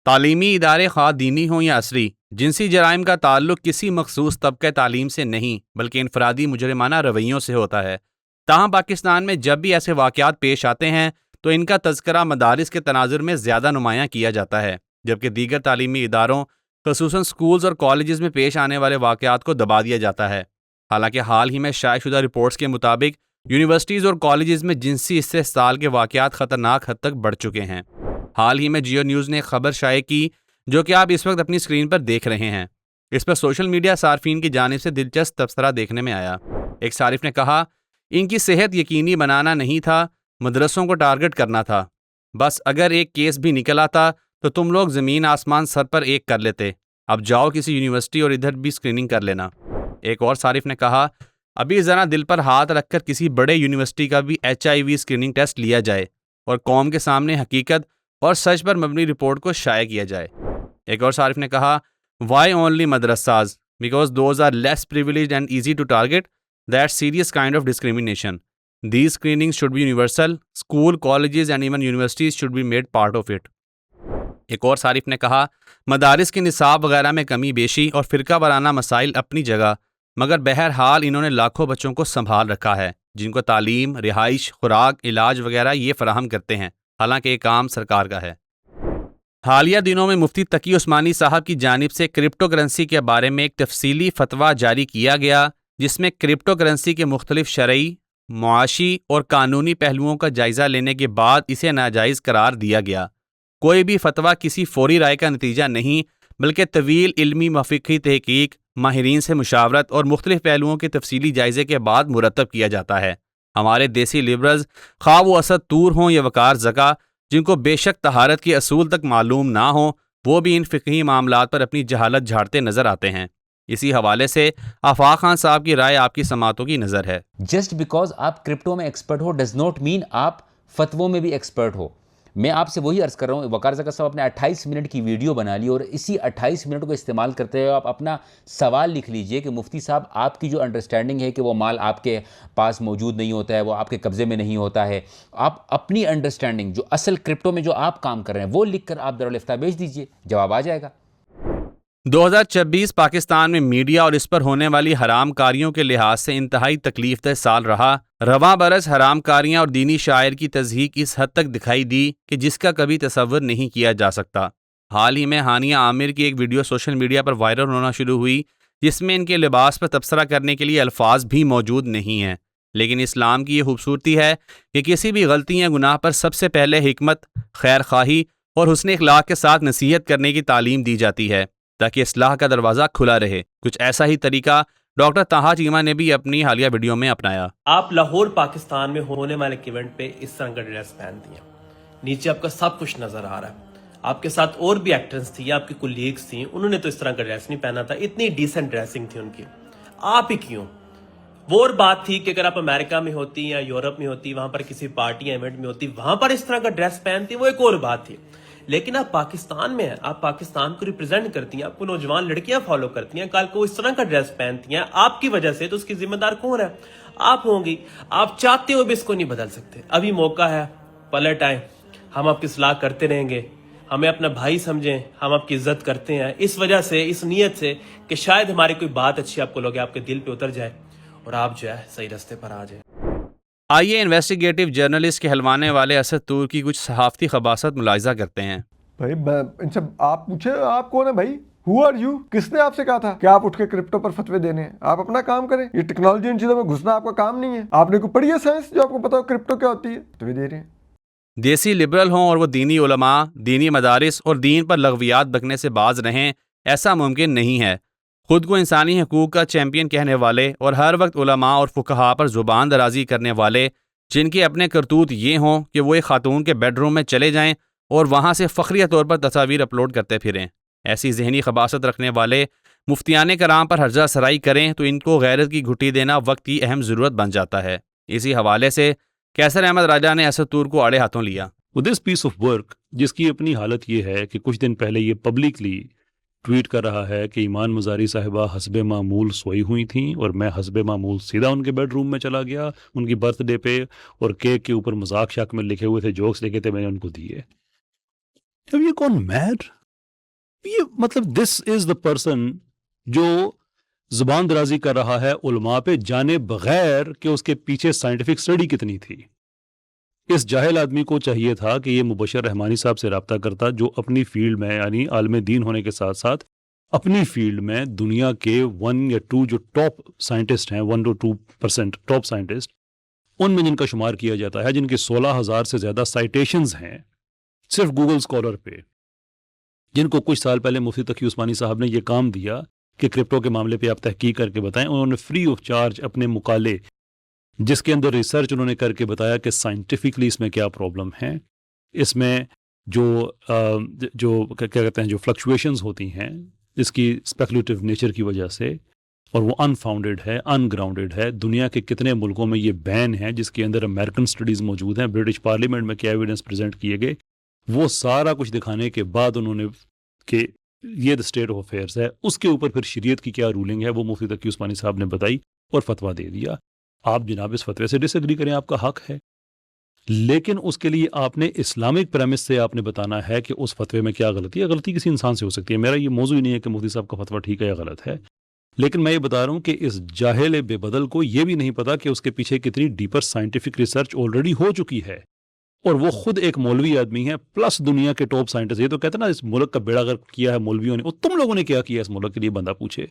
تعلیمی ادارے خواہ دینی ہوں یا عصری، جنسی جرائم کا تعلق کسی مخصوص طبقہ تعلیم سے نہیں بلکہ انفرادی مجرمانہ رویوں سے ہوتا ہے۔ تاہم پاکستان میں جب بھی ایسے واقعات پیش آتے ہیں تو ان کا تذکرہ مدارس کے تناظر میں زیادہ نمایاں کیا جاتا ہے، جبکہ دیگر تعلیمی اداروں خصوصاً سکولز اور کالجز میں پیش آنے والے واقعات کو دبا دیا جاتا ہے۔ حالانکہ حال ہی میں شائع شدہ رپورٹس کے مطابق یونیورسٹیز اور کالجز میں جنسی استحصال کے واقعات خطرناک حد تک بڑھ چکے ہیں۔ حال ہی میں جیو نیوز نے ایک خبر شائع کی جو کہ آپ اس وقت اپنی اسکرین پر دیکھ رہے ہیں۔ اس پر سوشل میڈیا صارفین کی جانب سے دلچسپ تبصرہ دیکھنے میں آیا۔ ایک صارف نے کہا، ان کی صحت یقینی بنانا نہیں تھا، مدرسوں کو ٹارگٹ کرنا تھا۔ بس اگر ایک کیس بھی نکل آتا تو تم لوگ زمین آسمان سر پر ایک کر لیتے۔ اب جاؤ کسی یونیورسٹی اور ادھر بھی اسکریننگ کر لینا۔ ایک اور صارف نے کہا، ابھی ذرا دل پر ہاتھ رکھ کر کسی بڑے یونیورسٹی کا بھی HIV اسکریننگ ٹیسٹ لیا جائے اور قوم کے سامنے حقیقت اور سچ پر مبنی رپورٹ کو شائع کیا جائے۔ ایک اور صارف نے کہا، why only madrasas because those are less privileged and easy to target that serious kind of discrimination these screenings should be universal school colleges and even universities should be made part of it. ایک اور صارف نے کہا، مدارس کے نصاب وغیرہ میں کمی بیشی اور فرقہ وارانہ مسائل اپنی جگہ، مگر بہرحال انہوں نے لاکھوں بچوں کو سنبھال رکھا ہے جن کو تعلیم، رہائش، خوراک، علاج وغیرہ یہ فراہم کرتے ہیں، حالانکہ یہ کام سرکار کا ہے۔ حالیہ دنوں میں مفتی تقی عثمانی صاحب کی جانب سے کرپٹو کرنسی کے بارے میں ایک تفصیلی فتویٰ جاری کیا گیا جس میں کرپٹو کرنسی کے مختلف شرعی، معاشی اور قانونی پہلوؤں کا جائزہ لینے کے بعد اسے ناجائز قرار دیا گیا۔ کوئی بھی فتویٰ کسی فوری رائے کا نتیجہ نہیں بلکہ طویل علمی فقہی تحقیق، ماہرین سے مشاورت اور مختلف پہلوؤں کے تفصیلی جائزے کے بعد مرتب کیا جاتا ہے۔ ہمارے دیسی لبرلز، خواہ وہ اسد طور ہوں یا وقار زکا، جن کو بے شک طہارت کے اصول تک معلوم نہ ہوں، وہ بھی ان فقہی معاملات پر اپنی جہالت جھاڑتے نظر آتے ہیں۔ اسی حوالے سے آفاق خان صاحب کی رائے آپ کی سماعتوں کی نظر ہے۔ جسٹ بیکاز آپ کرپٹو میں expert who does not mean آپ فتووں میں بھی ایکسپرٹ ہو۔ میں آپ سے وہی عرض کر رہا ہوں، وقار زکا صاحب اپنے 28 منٹ کی ویڈیو بنا لی اور اسی 28 منٹ کو استعمال کرتے ہوئے آپ اپنا سوال لکھ لیجئے کہ مفتی صاحب آپ کی جو انڈرسٹینڈنگ ہے کہ وہ مال آپ کے پاس موجود نہیں ہوتا ہے، وہ آپ کے قبضے میں نہیں ہوتا ہے، آپ اپنی انڈرسٹینڈنگ جو اصل کرپٹو میں جو آپ کام کر رہے ہیں وہ لکھ کر آپ دارالفتہ بھیج دیجئے، جواب آ جائے گا۔ 2026 پاکستان میں میڈیا اور اس پر ہونے والی حرام کاریوں کے لحاظ سے انتہائی تکلیف دہ سال رہا۔ رواں برس حرام کاریاں اور دینی شاعر کی تضحیک اس حد تک دکھائی دی کہ جس کا کبھی تصور نہیں کیا جا سکتا۔ حال ہی میں ہانیہ عامر کی ایک ویڈیو سوشل میڈیا پر وائرل ہونا شروع ہوئی جس میں ان کے لباس پر تبصرہ کرنے کے لیے الفاظ بھی موجود نہیں ہیں، لیکن اسلام کی یہ خوبصورتی ہے کہ کسی بھی غلطی یا گناہ پر سب سے پہلے حکمت، خیر خواہی اور حسن اخلاق کے ساتھ نصیحت کرنے کی تعلیم دی جاتی ہے تاکہ اصلاح کا دروازہ کھلا رہے۔ کچھ ایسا ہی طریقہ ڈاکٹر طاہا چیمہ نے بھی اپنی حالیہ ویڈیو میں اپنایا۔ آپ لاہور پاکستان میں ہونے والے ایونٹ پہ اس طرح کا ڈریس پہنتی ہیں، نیچے آپ کا سب کچھ نظر آ رہا ہے، آپ کے ساتھ اور بھی ایکٹرز تھی، آپ کی کولیگز تھیں، انہوں نے تو اس طرح کا ڈریس نہیں پہنا تھا، اتنی ڈیسنٹ ڈریسنگ تھی ان کی، آپ ہی کیوں؟ وہ اور بات تھی کہ اگر آپ امریکہ میں ہوتی یا یورپ میں ہوتی، وہاں پر کسی پارٹی یا ایونٹ میں ہوتی، وہاں پر اس طرح کا ڈریس پہنتی، وہ ایک اور بات تھی، لیکن آپ پاکستان میں ہیں، آپ پاکستان کو ریپرزینٹ کرتی ہیں، آپ کو نوجوان لڑکیاں فالو کرتی ہیں، کل کو اس طرح کا ڈریس پہنتی ہیں آپ کی وجہ سے، تو اس کی ذمہ دار کون ہے؟ آپ ہوں گی۔ آپ چاہتے ہو بھی اس کو نہیں بدل سکتے، ابھی موقع ہے، پلٹ آئیں، ہم آپ کی اصلاح کرتے رہیں گے، ہمیں اپنا بھائی سمجھیں، ہم آپ کی عزت کرتے ہیں اس وجہ سے، اس نیت سے کہ شاید ہماری کوئی بات اچھی آپ کو لوگ آپ کے دل پہ اتر جائے اور آپ جو ہے صحیح راستے پر آ جائیں۔ آئیے انویسٹیگیٹو جرنلسٹ کے ہلوانے والے اسد طور کی کچھ صحافتی خباثت ملاحظہ کرتے ہیں۔ بھائی ان سے آپ پوچھیں آپ کون ہیں بھائی؟ Who are you? کس نے آپ سے کہا تھا کہ آپ اٹھ کے کرپٹو پر فتوے دینے ہیں؟ آپ اپنا کام کریں، یہ ٹیکنالوجی ان چیزوں میں گھسنا آپ کا کام نہیں ہے۔ آپ نے کوئی پڑھی ہے سائنس جو آپ کو پتا ہو کرپٹو کیا ہوتی ہے؟ فتوے دے رہے ہیں۔ دیسی لبرل ہوں اور وہ دینی علماء، دینی مدارس اور دین پر لغویات بکنے سے باز رہیں، ایسا ممکن نہیں ہے۔ خود کو انسانی حقوق کا چیمپئن کہنے والے اور ہر وقت علماء اور فقہاء پر زبان درازی کرنے والے، جن کے اپنے کرتوت یہ ہوں کہ وہ ایک خاتون کے بیڈ روم میں چلے جائیں اور وہاں سے فخریہ طور پر تصاویر اپلوڈ کرتے پھریں، ایسی ذہنی خباثت رکھنے والے مفتیان کرام پر ہرجہ سرائی کریں تو ان کو غیرت کی گھٹی دینا وقت کی اہم ضرورت بن جاتا ہے۔ اسی حوالے سے کیسر احمد راجہ نے اسد طور کو آڑے ہاتھوں لیا۔ دس پیس آف ورک جس کی اپنی حالت یہ ہے کہ کچھ دن پہلے یہ پبلکلی ٹویٹ کر رہا ہے کہ ایمان مزاری صاحبہ حسب معمول سوئی ہوئی تھیں اور میں حسب معمول سیدھا ان کے بیڈ روم میں چلا گیا ان کی برتھ ڈے پہ، اور کیک کے اوپر مذاق شاق میں لکھے ہوئے تھے، جوکس لکھے تھے، میں نے ان کو دیے۔ اب یہ کون میڈ یہ مطلب دس از دا پرسن جو زبان درازی کر رہا ہے علماء پہ جانے بغیر کہ اس کے پیچھے سائنٹیفک اسٹڈی کتنی تھی. اس جاہل آدمی کو چاہیے تھا کہ یہ مبشر رحمانی صاحب سے رابطہ کرتا جو اپنی فیلڈ میں یعنی عالم دین ہونے کے ساتھ ساتھ اپنی فیلڈ میں دنیا کے 1 یا 2 جو ٹاپ سائنٹسٹ ہیں 1 to 2% ٹاپ سائنٹسٹ ان میں جن کا شمار کیا جاتا ہے جن کے 16,000 سے زیادہ سائٹیشنز ہیں صرف گوگل اسکالر پہ جن کو کچھ سال پہلے مفتی تقی عثمانی صاحب نے یہ کام دیا کہ کرپٹو کے معاملے پہ آپ تحقیق کر کے بتائیں. انہوں نے فری آف چارج اپنے مقالے جس کے اندر ریسرچ انہوں نے کر کے بتایا کہ سائنٹیفکلی اس میں کیا پرابلم ہے, اس میں جو کیا کہتے ہیں جو فلکچویشنز ہوتی ہیں اس کی اسپیکولیٹو نیچر کی وجہ سے اور وہ انفاؤنڈیڈ ہے ان گراؤنڈیڈ ہے. دنیا کے کتنے ملکوں میں یہ بین ہے جس کے اندر امریکن اسٹڈیز موجود ہیں, برٹش پارلیمنٹ میں کیا ایویڈنس پریزنٹ کیے گئے, وہ سارا کچھ دکھانے کے بعد انہوں نے کہ یہ اسٹیٹ آف افیئرس ہے. اس کے اوپر پھر شریعت کی کیا رولنگ ہے وہ مفتی تقی عثمانی صاحب نے بتائی اور فتویٰ دے دیا. آپ جناب اس فتوے سے ڈس ایگری کریں, آپ کا حق ہے, لیکن اس کے لیے آپ نے اسلامک پریمس سے آپ نے بتانا ہے کہ اس فتوے میں کیا غلطی ہے. غلطی کسی انسان سے ہو سکتی ہے, میرا یہ موضوع ہی نہیں ہے کہ مفتی صاحب کا فتویٰ ٹھیک ہے یا غلط ہے, لیکن میں یہ بتا رہا ہوں کہ اس جاہل بے بدل کو یہ بھی نہیں پتا کہ اس کے پیچھے کتنی ڈیپر سائنٹیفک ریسرچ آلریڈی ہو چکی ہے اور وہ خود ایک مولوی آدمی ہے پلس دنیا کے ٹاپ سائنٹسٹ. یہ تو کہتے ہیں نا اس ملک کا بیڑا غرق کیا ہے مولویوں نے, اور تم لوگوں نے کیا کیا اس ملک کے لیے بندہ پوچھے.